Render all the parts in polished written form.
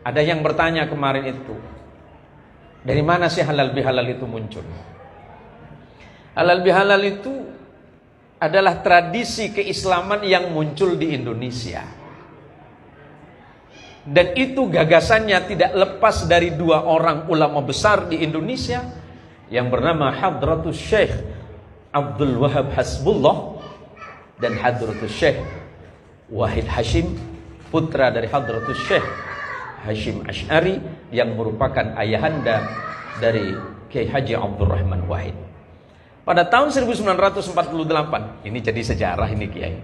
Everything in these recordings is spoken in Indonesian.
Ada yang bertanya kemarin itu, dari mana sih halal bihalal itu muncul? Halal bihalal itu adalah tradisi keislaman yang muncul di Indonesia. Dan itu gagasannya tidak lepas dari dua orang ulama besar di Indonesia yang bernama Hadratus Syekh Abdul Wahab Hasbullah dan Hadratus Syekh Wahid Hashim, putra dari Hadratus Syekh Hashim Ash'ari yang merupakan ayahanda dari Kiai Haji Abdurrahman Wahid. Pada tahun 1948, ini jadi sejarah ini Kiai.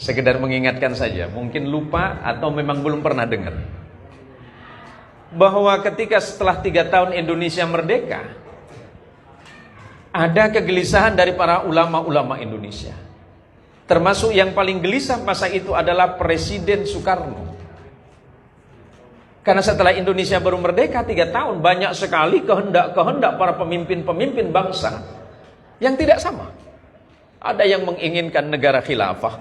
Sekedar mengingatkan saja, mungkin lupa atau memang belum pernah dengar. Bahwa ketika setelah 3 tahun Indonesia merdeka, ada kegelisahan dari para ulama-ulama Indonesia. Termasuk yang paling gelisah masa itu adalah Presiden Soekarno. Karena setelah Indonesia baru merdeka 3 tahun, banyak sekali kehendak-kehendak para pemimpin-pemimpin bangsa yang tidak sama. Ada yang menginginkan negara khilafah,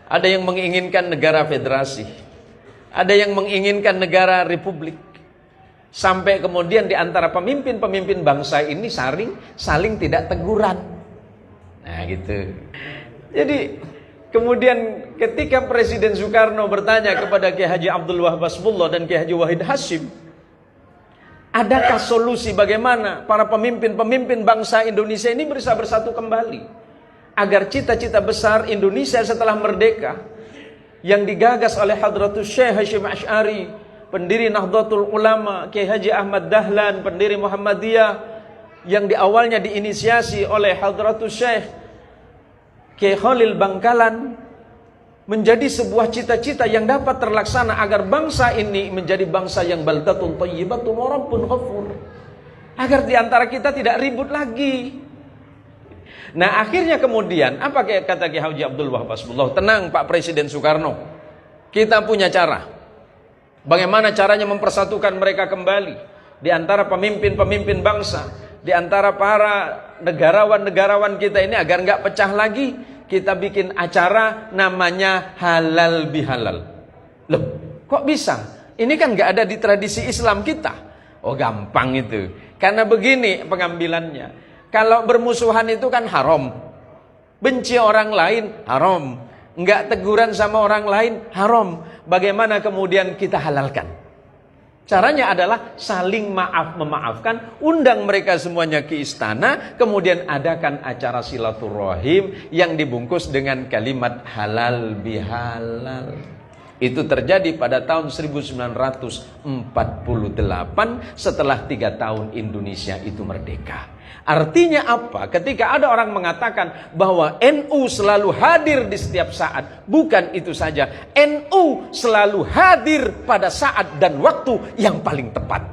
ada yang menginginkan negara federasi, ada yang menginginkan negara republik. Sampai kemudian di antara pemimpin-pemimpin bangsa ini saling tidak teguran. Nah gitu. Jadi kemudian ketika Presiden Soekarno bertanya kepada Kiai Haji Abdul Wahab Hasbullah dan Kiai Haji Wahid Hashim, adakah solusi bagaimana para pemimpin-pemimpin bangsa Indonesia ini bisa bersatu kembali agar cita-cita besar Indonesia setelah merdeka yang digagas oleh Hadratus Syekh Hashim Ash'ari, pendiri Nahdlatul Ulama, Kiai Haji Ahmad Dahlan, pendiri Muhammadiyah, yang di awalnya diinisiasi oleh Hadratus Syekh Kiai Khalil Bangkalan, menjadi sebuah cita-cita yang dapat terlaksana agar bangsa ini menjadi bangsa yang baldatun thayyibatun wa rabbun ghafur. Agar di antara kita tidak ribut lagi. Nah akhirnya kemudian apa kata Kiai Haji Abdul Wahab Hasbullah? Tenang Pak Presiden Soekarno, kita punya cara. Bagaimana caranya mempersatukan mereka kembali di antara pemimpin-pemimpin bangsa, di antara para negarawan-negarawan kita ini agar nggak pecah lagi. Kita bikin acara namanya halal bihalal. Loh kok bisa? Ini kan nggak ada di tradisi Islam kita. Oh gampang itu. Karena begini pengambilannya. Kalau bermusuhan itu kan haram. Benci orang lain haram. Enggak teguran sama orang lain haram. Bagaimana kemudian kita halalkan? Caranya adalah saling memaafkan. Undang mereka semuanya ke istana. Kemudian adakan acara silaturahim yang dibungkus dengan kalimat halal bihalal. Itu terjadi pada tahun 1948 setelah 3 tahun Indonesia itu merdeka. Artinya apa? Ketika ada orang mengatakan bahwa NU selalu hadir di setiap saat, bukan itu saja, NU selalu hadir pada saat dan waktu yang paling tepat.